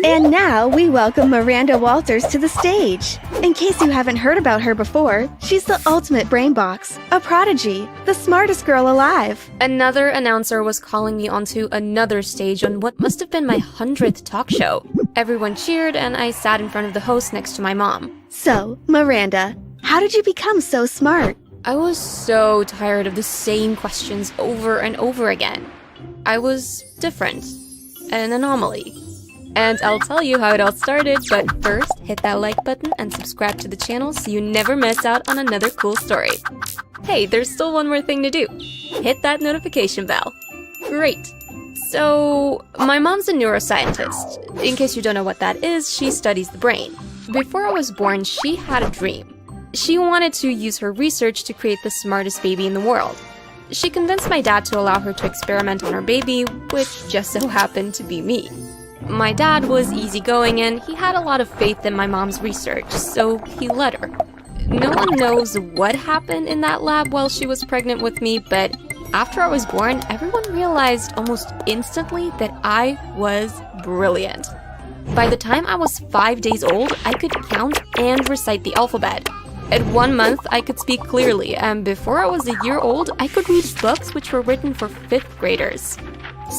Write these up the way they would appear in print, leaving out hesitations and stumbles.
And now we welcome Miranda Walters to the stage. In case you haven't heard about her before, she's the ultimate brain box, a prodigy, the smartest girl alive. Another announcer was calling me onto another stage on what must have been my 100th talk show. Everyone cheered and I sat in front of the host next to my mom. So, Miranda, how did you become so smart? I was so tired of the same questions over and over again. I was different, an anomaly. And I'll tell you how it all started, but first, hit that like button and subscribe to the channel so you never miss out on another cool story. Hey, there's still one more thing to do. Hit that notification bell. Great. So, my mom's a neuroscientist. In case you don't know what that is, she studies the brain. Before I was born, she had a dream. She wanted to use her research to create the smartest baby in the world. She convinced my dad to allow her to experiment on her baby, which just so happened to be me. My dad was easygoing and he had a lot of faith in my mom's research, so he let her. No one knows what happened in that lab while she was pregnant with me, but after I was born, everyone realized almost instantly that I was brilliant. By the time I was 5 days old, I could count and recite the alphabet. At 1 month, I could speak clearly, and before I was a year old, I could read books which were written for 5th graders.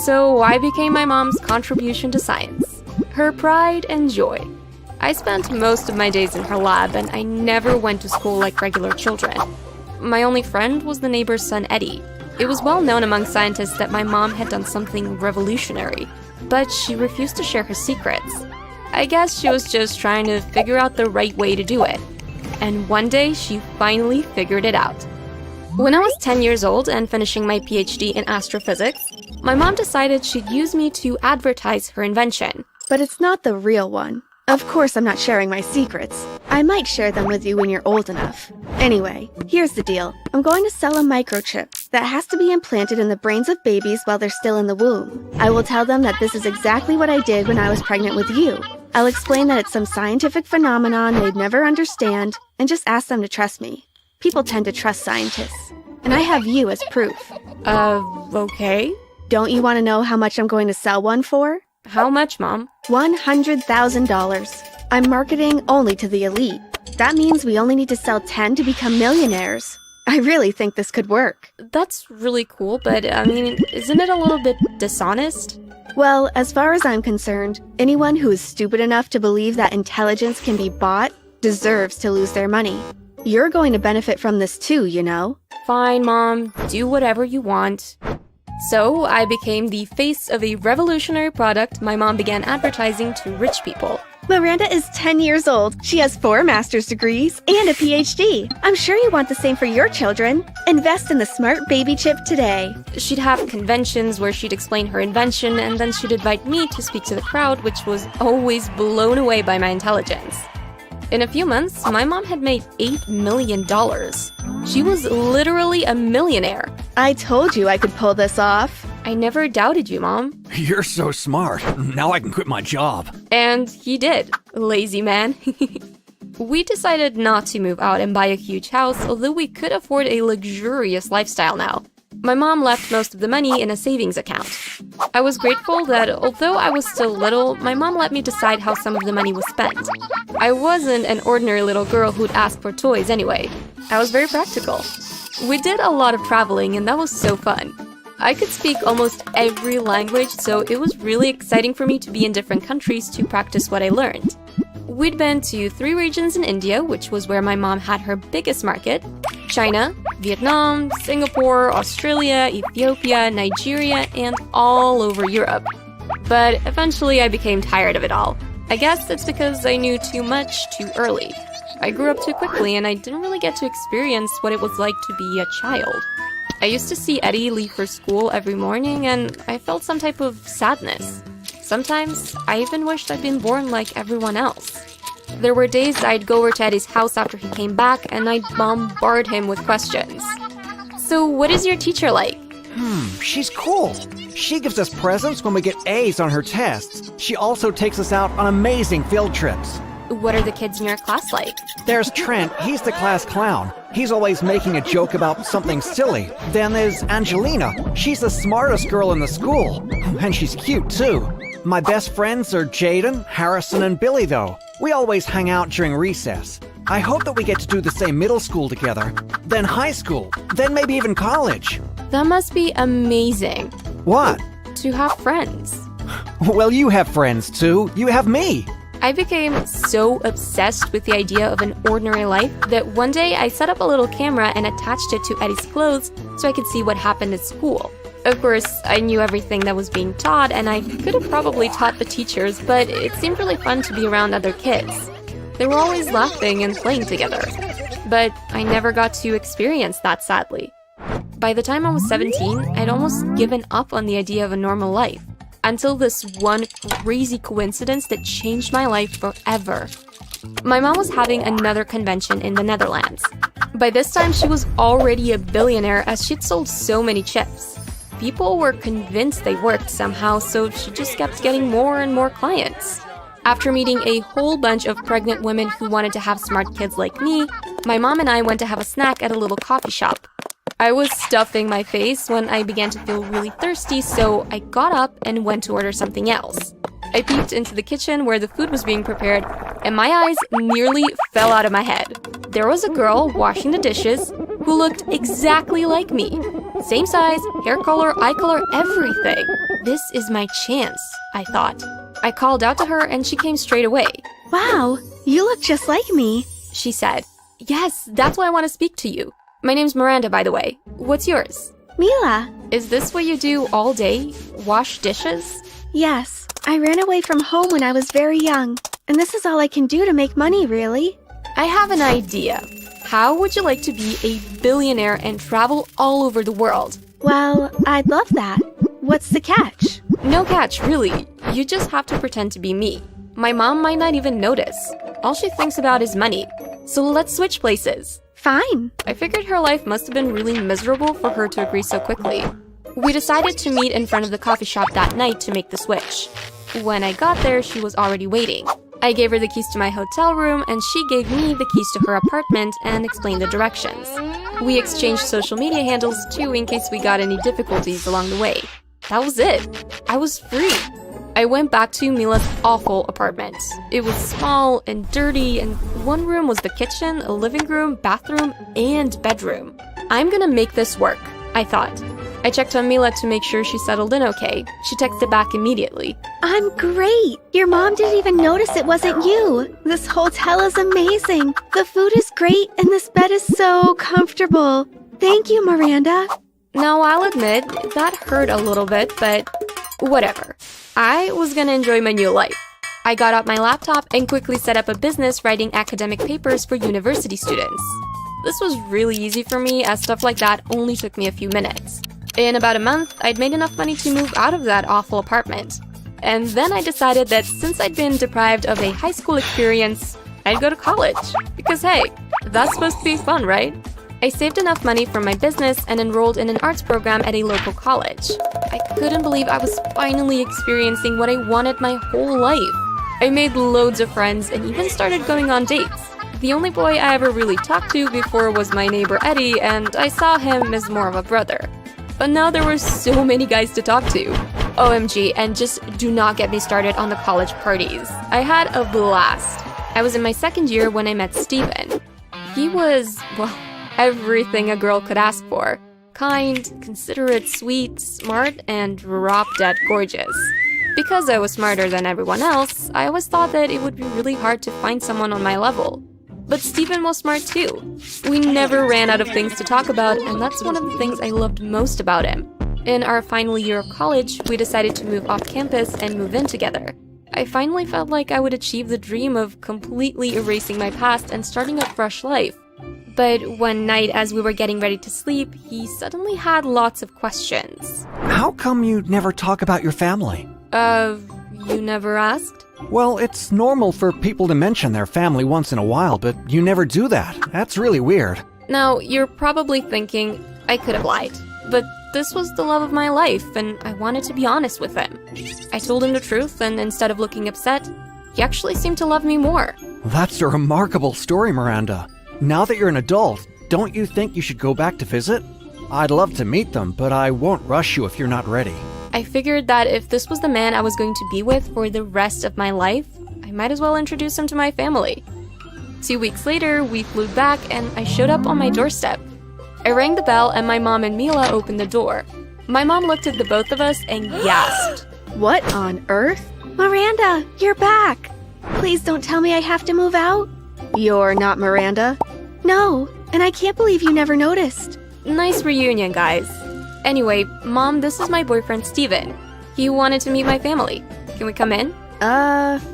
So I became my mom's contribution to science, her pride and joy. I spent most of my days in her lab, and I never went to school like regular children. My only friend was the neighbor's son, Eddie. It was well known among scientists that my mom had done something revolutionary, but she refused to share her secrets. I guess she was just trying to figure out the right way to do it. And one day, she finally figured it out. When I was 10 years old and finishing my PhD in astrophysics, my mom decided she'd use me to advertise her invention. But it's not the real one. Of course I'm not sharing my secrets. I might share them with you when you're old enough. Anyway, here's the deal. I'm going to sell a microchip that has to be implanted in the brains of babies while they're still in the womb. I will tell them that this is exactly what I did when I was pregnant with you. I'll explain that it's some scientific phenomenon they'd never understand, and just ask them to trust me. People tend to trust scientists. And I have you as proof. Okay. Don't you want to know how much I'm going to sell one for? How much, Mom? $100,000. I'm marketing only to the elite. That means we only need to sell 10 to become millionaires. I really think this could work. That's really cool, but I mean, isn't it a little bit dishonest? Well, as far as I'm concerned, anyone who is stupid enough to believe that intelligence can be bought deserves to lose their money. You're going to benefit from this too, you know? Fine, Mom. Do whatever you want. So, I became the face of a revolutionary product my mom began advertising to rich people. Miranda is 10 years old. She has 4 master's degrees and a PhD. I'm sure you want the same for your children. Invest in the smart baby chip today. She'd have conventions where she'd explain her invention, and then she'd invite me to speak to the crowd, which was always blown away by my intelligence. In a few months, my mom had made $8 million. She was literally a millionaire. I told you I could pull this off. I never doubted you, Mom. You're so smart. Now I can quit my job. And he did. Lazy man. We decided not to move out and buy a huge house, although we could afford a luxurious lifestyle now. My mom left most of the money in a savings account. I was grateful that although I was still little, my mom let me decide how some of the money was spent. I wasn't an ordinary little girl who'd ask for toys anyway. I was very practical. We did a lot of traveling, and that was so fun. I could speak almost every language, so it was really exciting for me to be in different countries to practice what I learned. We'd been to 3 regions in India, which was where my mom had her biggest market, China, Vietnam, Singapore, Australia, Ethiopia, Nigeria, and all over Europe. But eventually I became tired of it all. I guess it's because I knew too much too early. I grew up too quickly and I didn't really get to experience what it was like to be a child. I used to see Eddie leave for school every morning and I felt some type of sadness. Sometimes I even wished I'd been born like everyone else. There were days I'd go over to Eddie's house after he came back and I'd bombard him with questions. So what is your teacher like? She's cool. She gives us presents when we get A's on her tests. She also takes us out on amazing field trips. What are the kids in your class like? There's Trent, he's the class clown. He's always making a joke about something silly. Then there's Angelina. She's the smartest girl in the school. And she's cute too. My best friends are Jaden, Harrison, and Billy, though. We always hang out during recess. I hope that we get to do the same middle school together, then high school, then maybe even college. That must be amazing What? to have friends. Well, you have friends too. You have me. I became so obsessed with the idea of an ordinary life that one day I set up a little camera and attached it to Eddie's clothes so I could see what happened at school. Of course, I knew everything that was being taught and I could have probably taught the teachers, but it seemed really fun to be around other kids. They were always laughing and playing together. But I never got to experience that, sadly. By the time I was 17, I'd almost given up on the idea of a normal life. Until this one crazy coincidence that changed my life forever. My mom was having another convention in the Netherlands. By this time, she was already a billionaire as she'd sold so many chips. People were convinced they worked somehow, so she just kept getting more and more clients. After meeting a whole bunch of pregnant women who wanted to have smart kids like me, my mom and I went to have a snack at a little coffee shop. I was stuffing my face when I began to feel really thirsty, so I got up and went to order something else. I peeked into the kitchen where the food was being prepared, and my eyes nearly fell out of my head. There was a girl washing the dishes who looked exactly like me. Same size, hair color, eye color, everything. This is my chance, I thought. I called out to her and she came straight away. Wow, you look just like me. She said, "Yes, that's why I want to speak to you. My name's Miranda, by the way. What's yours?" Mila. Is this what you do all day? Wash dishes? Yes, I ran away from home when I was very young, and this is all I can do to make money, really. I have an idea. How would you like to be a billionaire and travel all over the world? Well, I'd love that. What's the catch? No catch, really. You just have to pretend to be me. My mom might not even notice. All she thinks about is money. So let's switch places. Fine. I figured her life must have been really miserable for her to agree so quickly. We decided to meet in front of the coffee shop that night to make the switch. When I got there, she was already waiting. I gave her the keys to my hotel room, and she gave me the keys to her apartment and explained the directions. We exchanged social media handles too in case we got any difficulties along the way. That was it. I was free. I went back to Mila's awful apartment. It was small and dirty, and one room was the kitchen, a living room, bathroom, and bedroom. I'm gonna make this work, I thought. I checked on Mila to make sure she settled in okay. She texted back immediately. I'm great. Your mom didn't even notice it wasn't you. This hotel is amazing. The food is great, and this bed is so comfortable. Thank you, Miranda. Now, I'll admit, that hurt a little bit, but whatever. I was gonna enjoy my new life. I got out my laptop and quickly set up a business writing academic papers for university students. This was really easy for me, as stuff like that only took me a few minutes. In about a month, I'd made enough money to move out of that awful apartment. And then I decided that since I'd been deprived of a high school experience, I'd go to college. Because hey, that's supposed to be fun, right? I saved enough money from my business and enrolled in an arts program at a local college. I couldn't believe I was finally experiencing what I wanted my whole life. I made loads of friends and even started going on dates. The only boy I ever really talked to before was my neighbor Eddie, and I saw him as more of a brother. But now there were so many guys to talk to. OMG, and just do not get me started on the college parties. I had a blast. I was in my second year when I met Steven. He was, well, everything a girl could ask for. Kind, considerate, sweet, smart, and drop-dead gorgeous. Because I was smarter than everyone else, I always thought that it would be really hard to find someone on my level. But Steven was smart too. We never ran out of things to talk about, and that's one of the things I loved most about him. In our final year of college, we decided to move off campus and move in together. I finally felt like I would achieve the dream of completely erasing my past and starting a fresh life. But one night, as we were getting ready to sleep, he suddenly had lots of questions. How come you never talk about your family? You never asked? Well, it's normal for people to mention their family once in a while, but you never do that. That's really weird. Now, you're probably thinking, I could have lied. But this was the love of my life, and I wanted to be honest with him. I told him the truth, and instead of looking upset, he actually seemed to love me more. That's a remarkable story, Miranda. Now that you're an adult, don't you think you should go back to visit? I'd love to meet them, but I won't rush you if you're not ready. I figured that if this was the man I was going to be with for the rest of my life, I might as well introduce him to my family. 2 weeks later, we flew back and I showed up on my doorstep. I rang the bell and my mom and Mila opened the door. My mom looked at the both of us and gasped. What on earth? Miranda, you're back! Please don't tell me I have to move out. You're not Miranda? No, and I can't believe you never noticed. Nice reunion, guys. Anyway, Mom, this is my boyfriend Steven. He wanted to meet my family. Can we come in?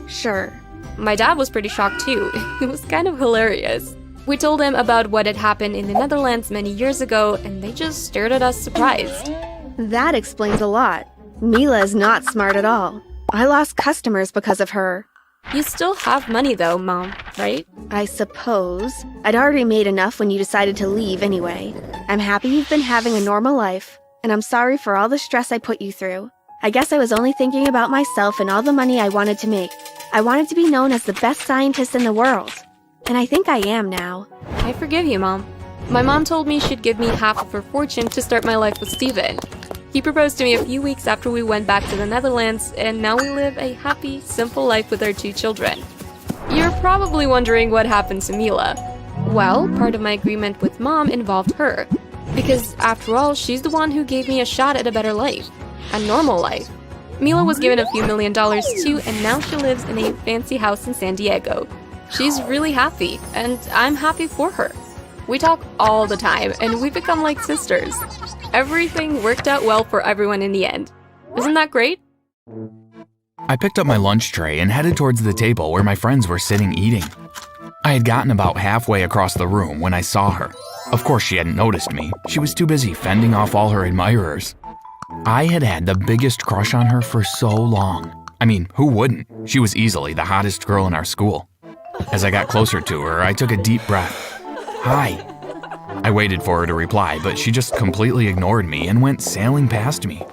Sure. My dad was pretty shocked too. It was kind of hilarious. We told him about what had happened in the Netherlands many years ago, and they just stared at us surprised. That explains a lot. Mila is not smart at all. I lost customers because of her. You still have money though, Mom, right? I suppose. I'd already made enough when you decided to leave anyway. I'm happy you've been having a normal life, and I'm sorry for all the stress I put you through. I guess I was only thinking about myself and all the money I wanted to make. I wanted to be known as the best scientist in the world. And I think I am now. I forgive you, Mom. My mom told me she'd give me half of her fortune to start my life with Steven. He proposed to me a few weeks after we went back to the Netherlands, and now we live a happy, simple life with our 2 children. You're probably wondering what happened to Mila. Well, part of my agreement with Mom involved her. Because after all, she's the one who gave me a shot at a better life. A normal life. Mila was given a few $1 million too, and now she lives in a fancy house in San Diego. She's really happy, and I'm happy for her. We talk all the time, and we've become like sisters. Everything worked out well for everyone in the end. Isn't that great? I picked up my lunch tray and headed towards the table where my friends were sitting eating. I had gotten about halfway across the room when I saw her. Of course, she hadn't noticed me. She was too busy fending off all her admirers. I had had the biggest crush on her for so long. I mean, who wouldn't? She was easily the hottest girl in our school. As I got closer to her, I took a deep breath. Hi. I waited for her to reply, but she just completely ignored me and went sailing past me.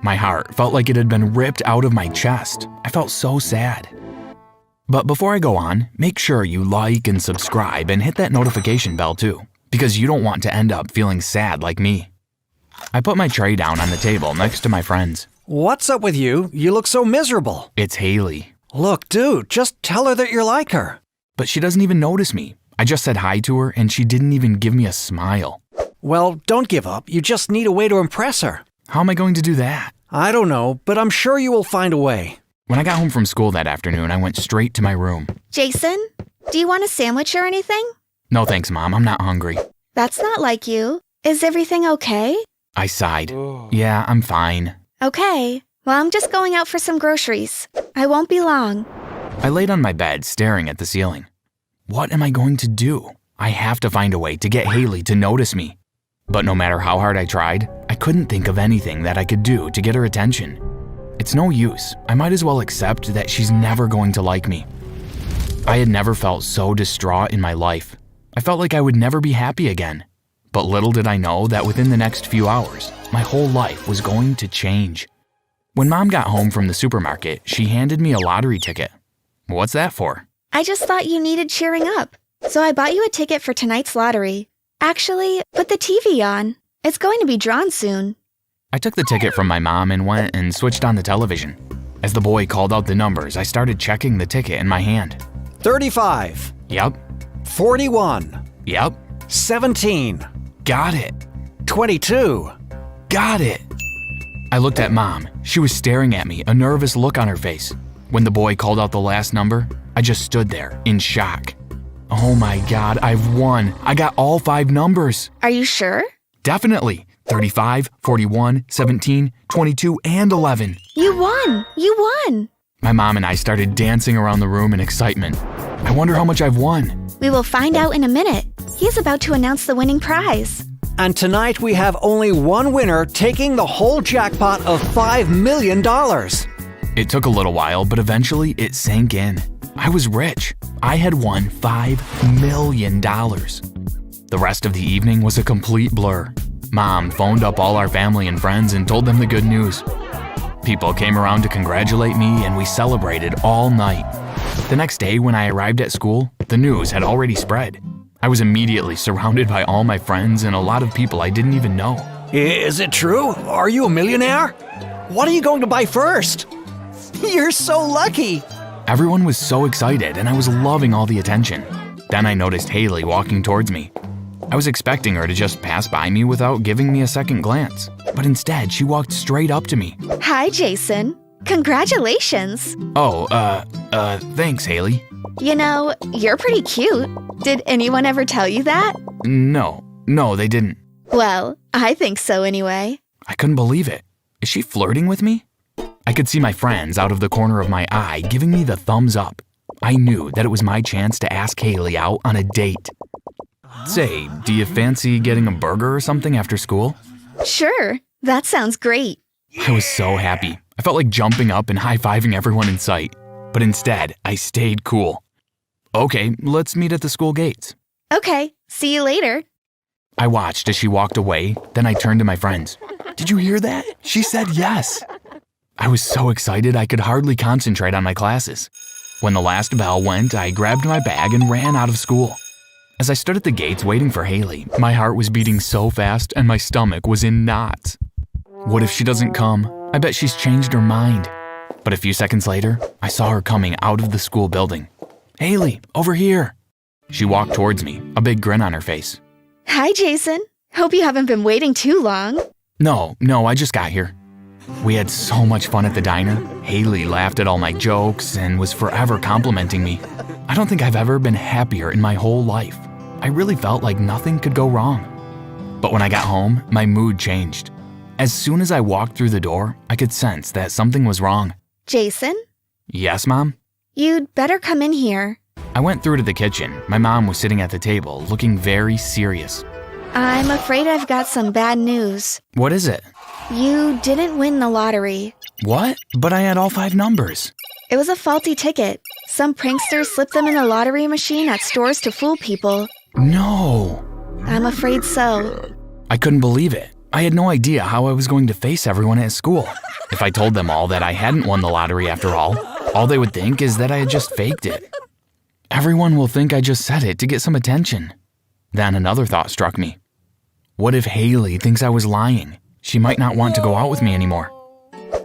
My heart felt like it had been ripped out of my chest. I felt so sad. But before I go on, make sure you like and subscribe and hit that notification bell too, because you don't want to end up feeling sad like me. I put my tray down on the table next to my friends. What's up with you? You look so miserable. It's Haley. Look, dude, just tell her that you're like her. But she doesn't even notice me. I just said hi to her and she didn't even give me a smile. Well, don't give up. You just need a way to impress her. How am I going to do that? I don't know, but I'm sure you will find a way. When I got home from school that afternoon, I went straight to my room. Jason, do you want a sandwich or anything? No thanks, Mom. I'm not hungry. That's not like you. Is everything okay? I sighed. Yeah, I'm fine. Okay. Well, I'm just going out for some groceries. I won't be long. I laid on my bed, staring at the ceiling. What am I going to do? I have to find a way to get Haley to notice me. But no matter how hard I tried, I couldn't think of anything that I could do to get her attention. It's no use. I might as well accept that she's never going to like me. I had never felt so distraught in my life. I felt like I would never be happy again. But little did I know that within the next few hours, my whole life was going to change. When Mom got home from the supermarket, she handed me a lottery ticket. What's that for? I just thought you needed cheering up. So I bought you a ticket for tonight's lottery. Actually, put the TV on. It's going to be drawn soon. I took the ticket from my mom and went and switched on the television. As the boy called out the numbers, I started checking the ticket in my hand. 35. Yep. 41. Yep. 17. Got it. 22. Got it. I looked at Mom. She was staring at me, a nervous look on her face. When the boy called out the last number, I just stood there in shock. Oh my God, I've won. I got all 5 numbers. Are you sure? Definitely. 35, 41, 17, 22, and 11. You won! You won! My mom and I started dancing around the room in excitement. I wonder how much I've won. We will find out in a minute. He's about to announce the winning prize. And tonight we have only one winner taking the whole jackpot of $5 million. It took a little while, but eventually it sank in. I was rich. I had won $5 million. The rest of the evening was a complete blur. Mom phoned up all our family and friends and told them the good news. People came around to congratulate me and we celebrated all night. The next day when I arrived at school, the news had already spread. I was immediately surrounded by all my friends and a lot of people I didn't even know. Is it true? Are you a millionaire? What are you going to buy first? You're so lucky. Everyone was so excited and I was loving all the attention. Then I noticed Haley walking towards me. I was expecting her to just pass by me without giving me a second glance, but instead she walked straight up to me. Hi, Jason. Congratulations. Oh, thanks, Haley. You know, you're pretty cute. Did anyone ever tell you that? No, they didn't. Well, I think so anyway. I couldn't believe it. Is she flirting with me? I could see my friends out of the corner of my eye giving me the thumbs up. I knew that it was my chance to ask Haley out on a date. Say, do you fancy getting a burger or something after school? Sure, that sounds great. I was so happy. I felt like jumping up and high-fiving everyone in sight. But instead, I stayed cool. Okay, let's meet at the school gates. Okay, see you later. I watched as she walked away, then I turned to my friends. Did you hear that? She said yes. I was so excited I could hardly concentrate on my classes. When the last bell went, I grabbed my bag and ran out of school. As I stood at the gates waiting for Haley, my heart was beating so fast and my stomach was in knots. What if she doesn't come? I bet she's changed her mind. But a few seconds later, I saw her coming out of the school building. Haley, over here. She walked towards me, a big grin on her face. Hi, Jason. Hope you haven't been waiting too long. No, I just got here. We had so much fun at the diner. Haley laughed at all my jokes and was forever complimenting me. I don't think I've ever been happier in my whole life. I really felt like nothing could go wrong. But when I got home, my mood changed. As soon as I walked through the door, I could sense that something was wrong. Jason? Yes, Mom? You'd better come in here. I went through to the kitchen. My mom was sitting at the table, looking very serious. I'm afraid I've got some bad news. What is it? You didn't win the lottery. What? But I had all 5 numbers. It was a faulty ticket. Some pranksters slipped them in the lottery machine at stores to fool people. No. I'm afraid so. I couldn't believe it. I had no idea how I was going to face everyone at school. If I told them all that I hadn't won the lottery after all they would think is that I had just faked it. Everyone will think I just said it to get some attention. Then another thought struck me. What if Haley thinks I was lying? She might not want to go out with me anymore.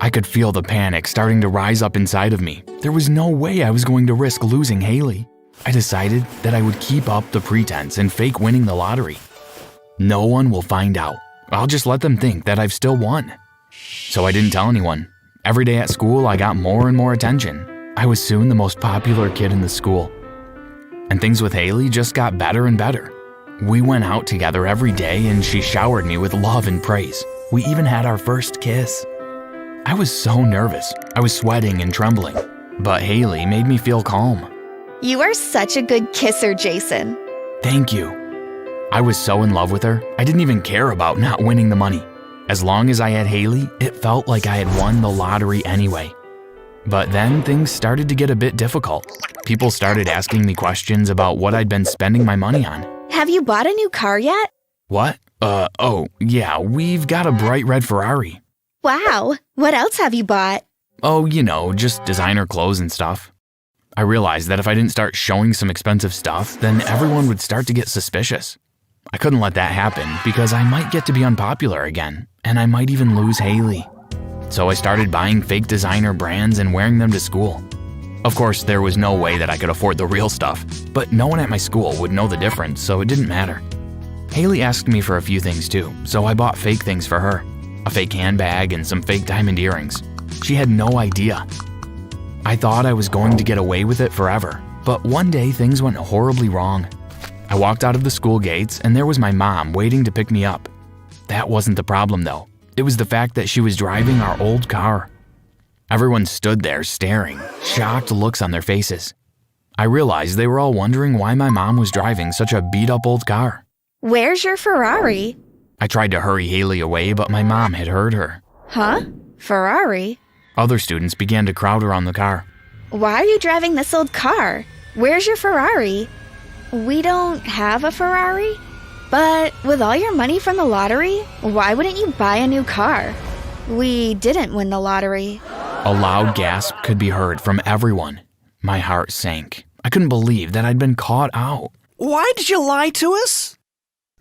I could feel the panic starting to rise up inside of me. There was no way I was going to risk losing Haley. I decided that I would keep up the pretense and fake winning the lottery. No one will find out. I'll just let them think that I've still won. So I didn't tell anyone. Every day at school, I got more and more attention. I was soon the most popular kid in the school. And things with Haley just got better and better. We went out together every day and she showered me with love and praise. We even had our first kiss. I was so nervous. I was sweating and trembling. But Haley made me feel calm. You are such a good kisser, Jason. Thank you. I was so in love with her, I didn't even care about not winning the money. As long as I had Haley, it felt like I had won the lottery anyway. But then things started to get a bit difficult. People started asking me questions about what I'd been spending my money on. Have you bought a new car yet? What? Yeah, we've got a bright red Ferrari. Wow. What else have you bought? Oh, just designer clothes and stuff. I realized that if I didn't start showing some expensive stuff, then everyone would start to get suspicious. I couldn't let that happen because I might get to be unpopular again, and I might even lose Haley. So I started buying fake designer brands and wearing them to school. Of course, there was no way that I could afford the real stuff, but no one at my school would know the difference, so it didn't matter. Haley asked me for a few things too, so I bought fake things for her. A fake handbag and some fake diamond earrings. She had no idea. I thought I was going to get away with it forever, but one day things went horribly wrong. I walked out of the school gates and there was my mom waiting to pick me up. That wasn't the problem though. It was the fact that she was driving our old car. Everyone stood there staring, shocked looks on their faces. I realized they were all wondering why my mom was driving such a beat-up old car. Where's your Ferrari? I tried to hurry Haley away, but my mom had heard her. Huh? Ferrari? Other students began to crowd around the car. Why are you driving this old car? Where's your Ferrari? We don't have a Ferrari? But with all your money from the lottery, why wouldn't you buy a new car? We didn't win the lottery. A loud gasp could be heard from everyone. My heart sank. I couldn't believe that I'd been caught out. Why did you lie to us?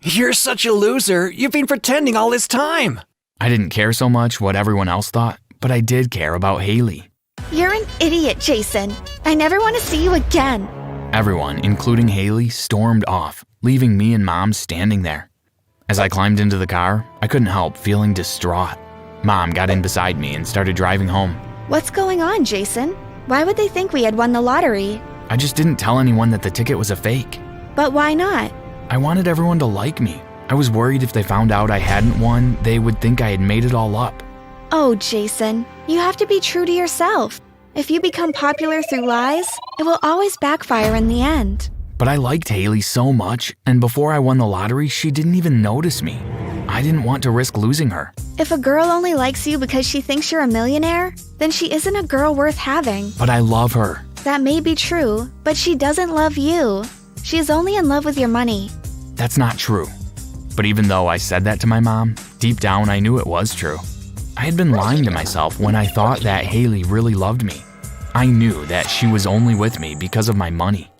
You're such a loser. You've been pretending all this time. I didn't care so much what everyone else thought, but I did care about Haley. You're an idiot, Jason. I never want to see you again. Everyone, including Haley, stormed off, leaving me and Mom standing there. As I climbed into the car, I couldn't help feeling distraught. Mom got in beside me and started driving home. What's going on, Jason? Why would they think we had won the lottery? I just didn't tell anyone that the ticket was a fake. But why not? I wanted everyone to like me. I was worried if they found out I hadn't won, they would think I had made it all up. Oh, Jason, you have to be true to yourself. If you become popular through lies, it will always backfire in the end. But I liked Haley so much, and before I won the lottery, she didn't even notice me. I didn't want to risk losing her. If a girl only likes you because she thinks you're a millionaire, then she isn't a girl worth having. But I love her. That may be true, but she doesn't love you. She is only in love with your money. That's not true. But even though I said that to my mom, deep down I knew it was true. I had been lying to myself when I thought that Haley really loved me. I knew that she was only with me because of my money.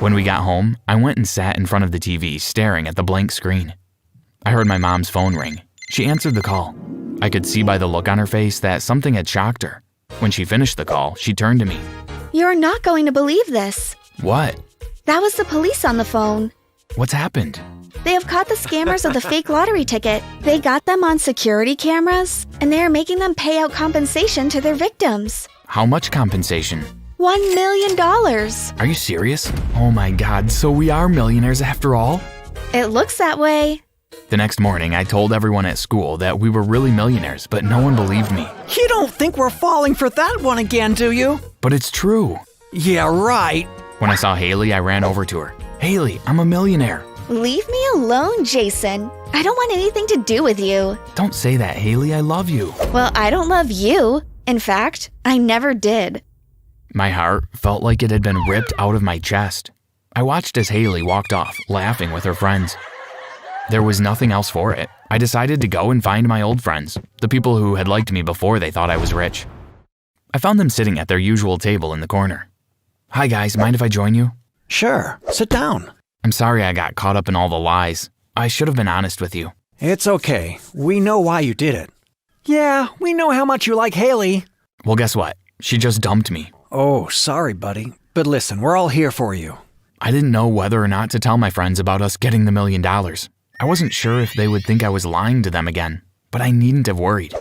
When we got home, I went and sat in front of the TV staring at the blank screen. I heard my mom's phone ring. She answered the call. I could see by the look on her face that something had shocked her. When she finished the call, she turned to me. You're not going to believe this. What? That was the police on the phone. What's happened? They have caught the scammers of the fake lottery ticket. They got them on security cameras, and they are making them pay out compensation to their victims. How much compensation? $1 million. Are you serious? Oh my God, so we are millionaires after all? It looks that way. The next morning, I told everyone at school that we were really millionaires, but no one believed me. You don't think we're falling for that one again, do you? But it's true. Yeah, right. When I saw Haley, I ran over to her. Haley, I'm a millionaire. Leave me alone, Jason. I don't want anything to do with you. Don't say that, Haley. I love you. Well, I don't love you. In fact, I never did. My heart felt like it had been ripped out of my chest. I watched as Haley walked off, laughing with her friends. There was nothing else for it. I decided to go and find my old friends, the people who had liked me before they thought I was rich. I found them sitting at their usual table in the corner. Hi guys, mind if I join you? Sure, sit down. I'm sorry I got caught up in all the lies. I should have been honest with you. It's okay. We know why you did it. Yeah, we know how much you like Haley. Well, guess what? She just dumped me. Oh, sorry, buddy. But listen, we're all here for you. I didn't know whether or not to tell my friends about us getting the $1 million. I wasn't sure if they would think I was lying to them again, but I needn't have worried.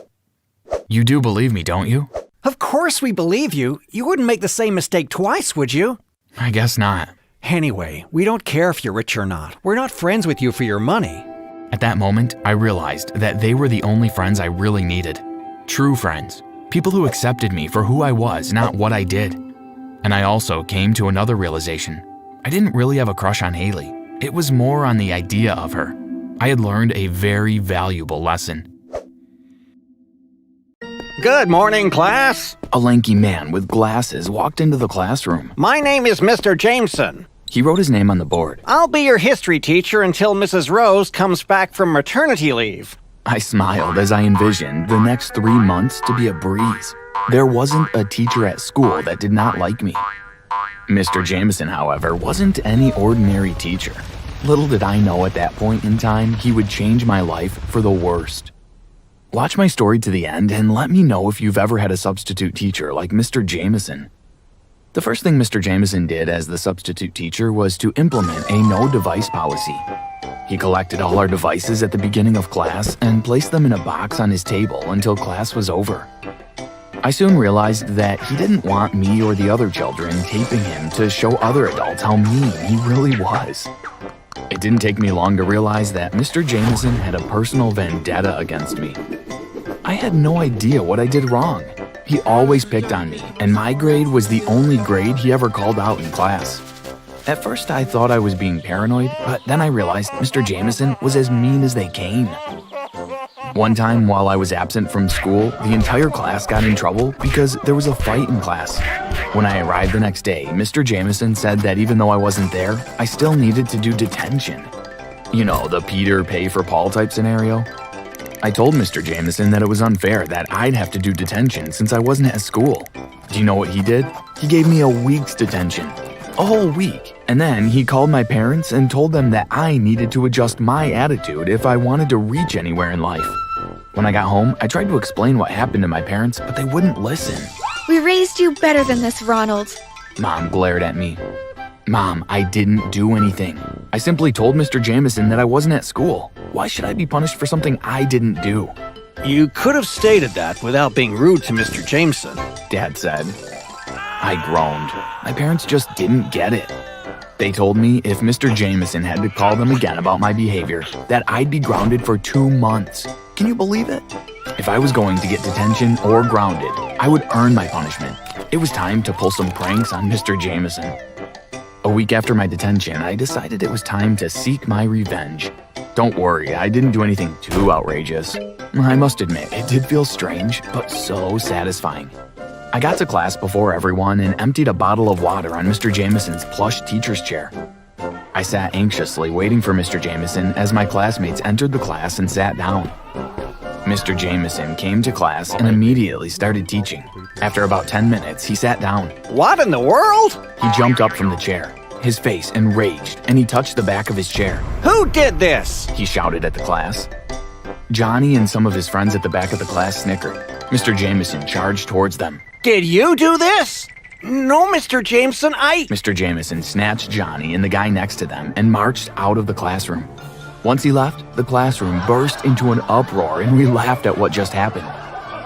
You do believe me, don't you? Of course we believe you. You wouldn't make the same mistake twice, would you? I guess not. Anyway, we don't care if you're rich or not. We're not friends with you for your money. At that moment, I realized that they were the only friends I really needed. True friends. People who accepted me for who I was, not what I did. And I also came to another realization. I didn't really have a crush on Haley. It was more on the idea of her. I had learned a very valuable lesson. Good morning, class. A lanky man with glasses walked into the classroom. My name is Mr. Jameson. He wrote his name on the board. I'll be your history teacher until Mrs. Rose comes back from maternity leave. I smiled as I envisioned the next 3 months to be a breeze. There wasn't a teacher at school that did not like me. Mr. Jameson, however, wasn't any ordinary teacher. Little did I know at that point in time he would change my life for the worst. Watch my story to the end and let me know if you've ever had a substitute teacher like Mr. Jameson. The first thing Mr. Jameson did as the substitute teacher was to implement a no-device policy. He collected all our devices at the beginning of class and placed them in a box on his table until class was over. I soon realized that he didn't want me or the other children taping him to show other adults how mean he really was. It didn't take me long to realize that Mr. Jameson had a personal vendetta against me. I had no idea what I did wrong. He always picked on me, and my grade was the only grade he ever called out in class. At first, I thought I was being paranoid, but then I realized Mr. Jameson was as mean as they came. One time, while I was absent from school, the entire class got in trouble because there was a fight in class. When I arrived the next day, Mr. Jameson said that even though I wasn't there, I still needed to do detention. You know, the Peter pay for Paul type scenario. I told Mr. Jameson that it was unfair that I'd have to do detention since I wasn't at school. Do you know what he did? He gave me a week's detention. A whole week. And then he called my parents and told them that I needed to adjust my attitude if I wanted to reach anywhere in life. When I got home, I tried to explain what happened to my parents, but they wouldn't listen. We raised you better than this, Ronald. Mom glared at me. Mom, I didn't do anything. I simply told Mr. Jameson that I wasn't at school. Why should I be punished for something I didn't do? You could have stated that without being rude to Mr. Jameson. Dad said. I groaned. My parents just didn't get it. They told me if Mr. Jameson had to call them again about my behavior, that I'd be grounded for 2 months. Can you believe it? If I was going to get detention or grounded, I would earn my punishment. It was time to pull some pranks on Mr. Jameson. A week after my detention, I decided it was time to seek my revenge. Don't worry, I didn't do anything too outrageous. I must admit, it did feel strange, but so satisfying. I got to class before everyone and emptied a bottle of water on Mr. Jameson's plush teacher's chair. I sat anxiously waiting for Mr. Jameson as my classmates entered the class and sat down. Mr. Jameson came to class and immediately started teaching. After about 10 minutes, he sat down. What in the world? He jumped up from the chair, his face enraged, and he touched the back of his chair. Who did this? He shouted at the class. Johnny and some of his friends at the back of the class snickered. Mr. Jameson charged towards them. Did you do this? No, Mr. Jameson, Mr. Jameson snatched Johnny and the guy next to them and marched out of the classroom. Once he left, the classroom burst into an uproar and we laughed at what just happened.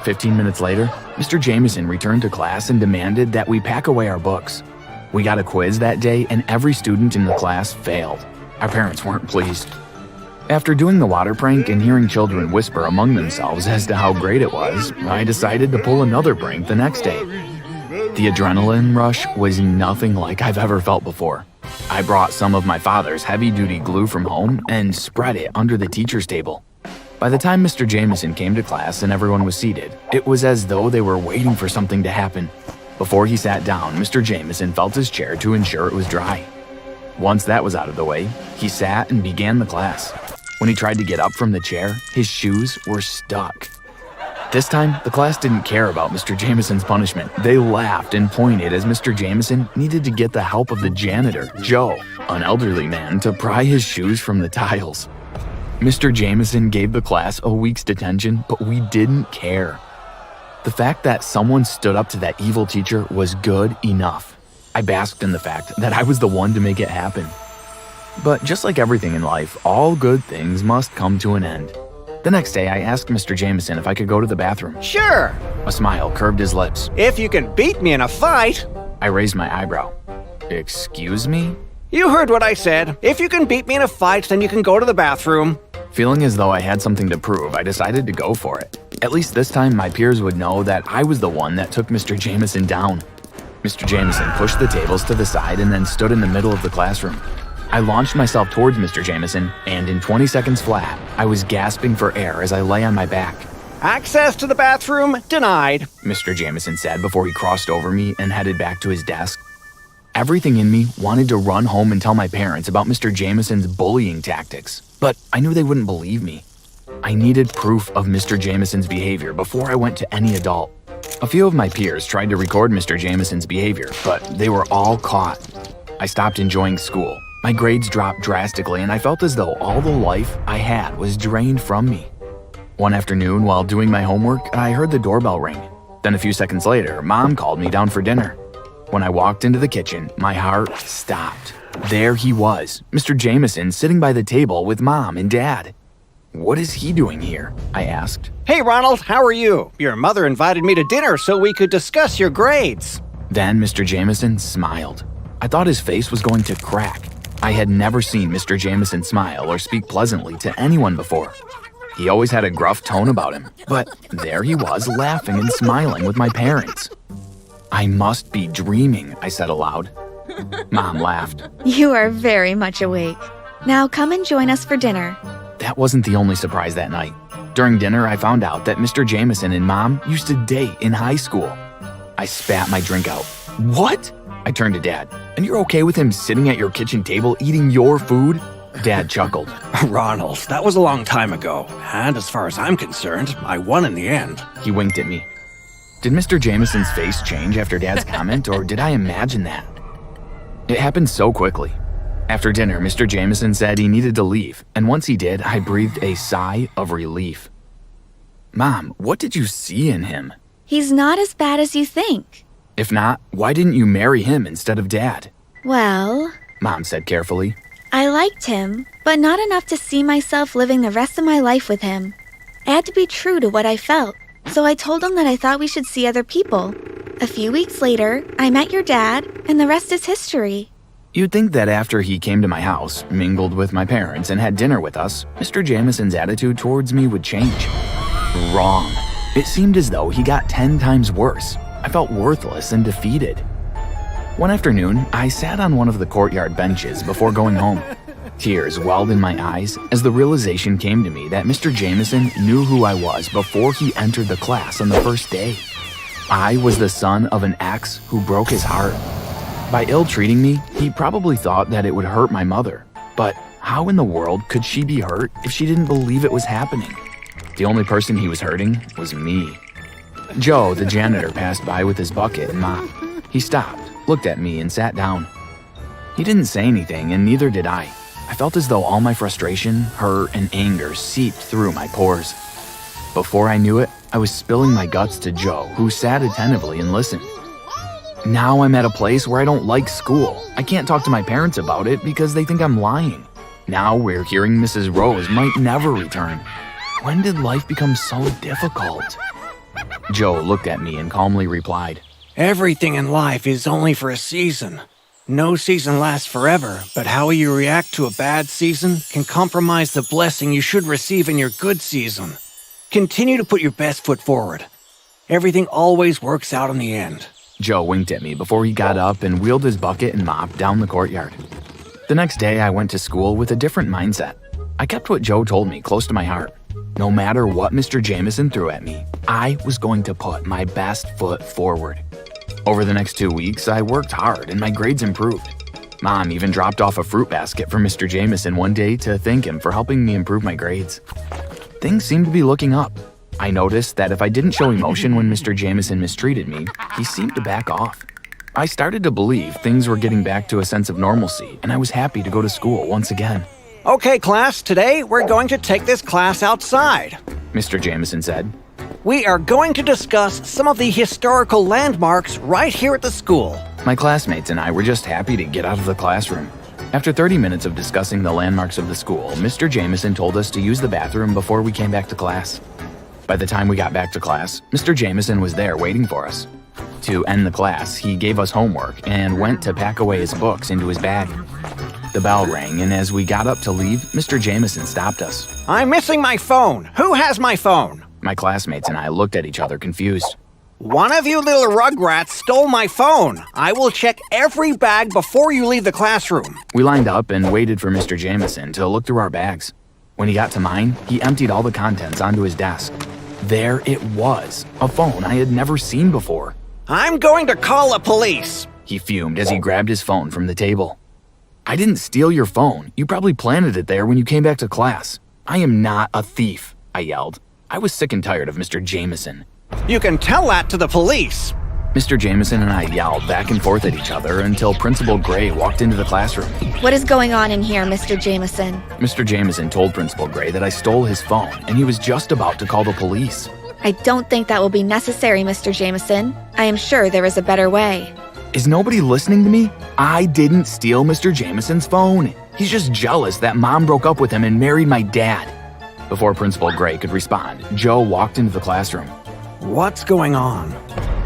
15 minutes later, Mr. Jameson returned to class and demanded that we pack away our books. We got a quiz that day and every student in the class failed. Our parents weren't pleased. After doing the water prank and hearing children whisper among themselves as to how great it was, I decided to pull another prank the next day. The adrenaline rush was nothing like I've ever felt before. I brought some of my father's heavy-duty glue from home and spread it under the teacher's table. By the time Mr. Jameson came to class and everyone was seated, it was as though they were waiting for something to happen. Before he sat down, Mr. Jameson felt his chair to ensure it was dry. Once that was out of the way, he sat and began the class. When he tried to get up from the chair, his shoes were stuck. This time, the class didn't care about Mr. Jameson's punishment. They laughed and pointed as Mr. Jameson needed to get the help of the janitor, Joe, an elderly man, to pry his shoes from the tiles. Mr. Jameson gave the class a week's detention, but we didn't care. The fact that someone stood up to that evil teacher was good enough. I basked in the fact that I was the one to make it happen. But just like everything in life, all good things must come to an end. The next day, I asked Mr. Jameson if I could go to the bathroom. Sure. A smile curved his lips. If you can beat me in a fight. I raised my eyebrow. Excuse me? You heard what I said. If you can beat me in a fight, then you can go to the bathroom. Feeling as though I had something to prove, I decided to go for it. At least this time, my peers would know that I was the one that took Mr. Jameson down. Mr. Jameson pushed the tables to the side and then stood in the middle of the classroom. I launched myself towards Mr. Jameson, and in 20 seconds flat, I was gasping for air as I lay on my back. Access to the bathroom denied, Mr. Jameson said before he crossed over me and headed back to his desk. Everything in me wanted to run home and tell my parents about Mr. Jameson's bullying tactics, but I knew they wouldn't believe me. I needed proof of Mr. Jameson's behavior before I went to any adult. A few of my peers tried to record Mr. Jameson's behavior, but they were all caught. I stopped enjoying school. My grades dropped drastically, and I felt as though all the life I had was drained from me. One afternoon, while doing my homework, I heard the doorbell ring. Then a few seconds later, Mom called me down for dinner. When I walked into the kitchen, my heart stopped. There he was, Mr. Jameson, sitting by the table with Mom and Dad. What is he doing here? I asked. Hey, Ronald, how are you? Your mother invited me to dinner so we could discuss your grades. Then Mr. Jameson smiled. I thought his face was going to crack. I had never seen Mr. Jameson smile or speak pleasantly to anyone before. He always had a gruff tone about him, but there he was laughing and smiling with my parents. I must be dreaming, I said aloud. Mom laughed. You are very much awake. Now come and join us for dinner. That wasn't the only surprise that night. During dinner, I found out that Mr. Jameson and Mom used to date in high school. I spat my drink out. What? I turned to Dad. And you're okay with him sitting at your kitchen table eating your food? Dad chuckled. Ronald, that was a long time ago, and as far as I'm concerned, I won in the end. He winked at me. Did Mr. Jameson's face change after Dad's comment, or did I imagine that? It happened so quickly. After dinner, Mr. Jameson said he needed to leave, and once he did, I breathed a sigh of relief. Mom, what did you see in him? He's not as bad as you think. If not, why didn't you marry him instead of Dad? Well, Mom said carefully. I liked him, but not enough to see myself living the rest of my life with him. I had to be true to what I felt, so I told him that I thought we should see other people. A few weeks later, I met your dad, and the rest is history. You'd think that after he came to my house, mingled with my parents, and had dinner with us, Mr. Jamison's attitude towards me would change. Wrong. It seemed as though he got 10 times worse. I felt worthless and defeated. One afternoon, I sat on one of the courtyard benches before going home. Tears welled in my eyes as the realization came to me that Mr. Jamison knew who I was before he entered the class on the first day. I was the son of an ex who broke his heart. By ill-treating me, he probably thought that it would hurt my mother. But how in the world could she be hurt if she didn't believe it was happening? The only person he was hurting was me. Joe, the janitor, passed by with his bucket and mop. He stopped, looked at me, and sat down. He didn't say anything, and neither did I. I felt as though all my frustration, hurt, and anger seeped through my pores. Before I knew it, I was spilling my guts to Joe, who sat attentively and listened. Now I'm at a place where I don't like school. I can't talk to my parents about it because they think I'm lying. Now we're hearing Mrs. Rose might never return. When did life become so difficult? Joe looked at me and calmly replied, Everything in life is only for a season. No season lasts forever, but how you react to a bad season can compromise the blessing you should receive in your good season. Continue to put your best foot forward. Everything always works out in the end. Joe winked at me before he got up and wheeled his bucket and mop down the courtyard. The next day, I went to school with a different mindset. I kept what Joe told me close to my heart. No matter what Mr. Jamison threw at me, I was going to put my best foot forward. Over the next 2 weeks, I worked hard and my grades improved. Mom even dropped off a fruit basket for Mr. Jamison one day to thank him for helping me improve my grades. Things seemed to be looking up. I noticed that if I didn't show emotion when Mr. Jamison mistreated me, he seemed to back off. I started to believe things were getting back to a sense of normalcy, and I was happy to go to school once again. Okay, class, today we're going to take this class outside. Mr. Jamison said. We are going to discuss some of the historical landmarks right here at the school. My classmates and I were just happy to get out of the classroom. After 30 minutes of discussing the landmarks of the school, Mr. Jamison told us to use the bathroom before we came back to class. By the time we got back to class, Mr. Jamison was there waiting for us. To end the class, he gave us homework and went to pack away his books into his bag. The bell rang, and as we got up to leave, Mr. Jamison stopped us. I'm missing my phone. Who has my phone? My classmates and I looked at each other confused. One of you little rugrats stole my phone. I will check every bag before you leave the classroom. We lined up and waited for Mr. Jamison to look through our bags. When he got to mine, he emptied all the contents onto his desk. There it was, a phone I had never seen before. I'm going to call the police. He fumed as he grabbed his phone from the table. I didn't steal your phone. You probably planted it there when you came back to class. I am not a thief, I yelled. I was sick and tired of Mr. Jamison. You can tell that to the police. Mr. Jamison and I yelled back and forth at each other until Principal Gray walked into the classroom. What is going on in here, Mr. Jamison? Mr. Jamison told Principal Gray that I stole his phone and he was just about to call the police. I don't think that will be necessary, Mr. Jamison. I am sure there is a better way. Is nobody listening to me? I didn't steal Mr. Jamison's phone. He's just jealous that Mom broke up with him and married my dad. Before Principal Gray could respond, Joe walked into the classroom. What's going on?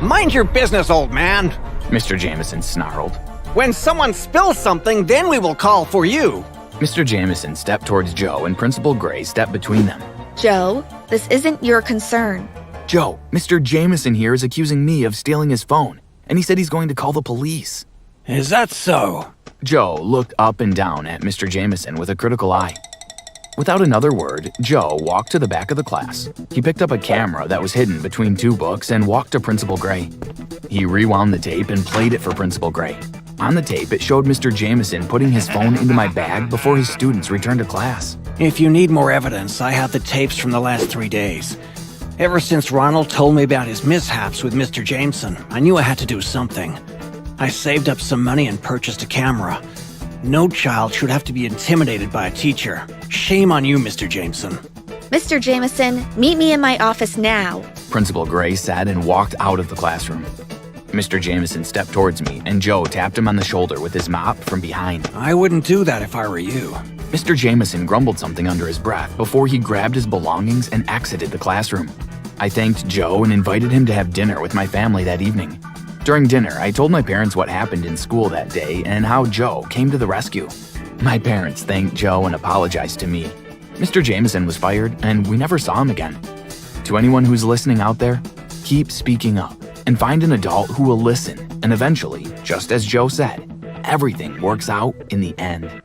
Mind your business, old man. Mr. Jamison snarled. When someone spills something, then we will call for you. Mr. Jamison stepped towards Joe and Principal Gray stepped between them. Joe, this isn't your concern. Joe, Mr. Jamison here is accusing me of stealing his phone, and he said he's going to call the police. Is that so? Joe looked up and down at Mr. Jamison with a critical eye. Without another word, Joe walked to the back of the class. He picked up a camera that was hidden between two books and walked to Principal Gray. He rewound the tape and played it for Principal Gray. On the tape, it showed Mr. Jamison putting his phone into my bag before his students returned to class. If you need more evidence, I have the tapes from the last 3 days. Ever since Ronald told me about his mishaps with Mr. Jameson, I knew I had to do something. I saved up some money and purchased a camera. No child should have to be intimidated by a teacher. Shame on you, Mr. Jameson. Mr. Jameson, meet me in my office now. Principal Gray said and walked out of the classroom. Mr. Jameson stepped towards me, and Joe tapped him on the shoulder with his mop from behind. I wouldn't do that if I were you. Mr. Jameson grumbled something under his breath before he grabbed his belongings and exited the classroom. I thanked Joe and invited him to have dinner with my family that evening. During dinner, I told my parents what happened in school that day and how Joe came to the rescue. My parents thanked Joe and apologized to me. Mr. Jameson was fired, and we never saw him again. To anyone who's listening out there, keep speaking up and find an adult who will listen, and eventually, just as Joe said, everything works out in the end.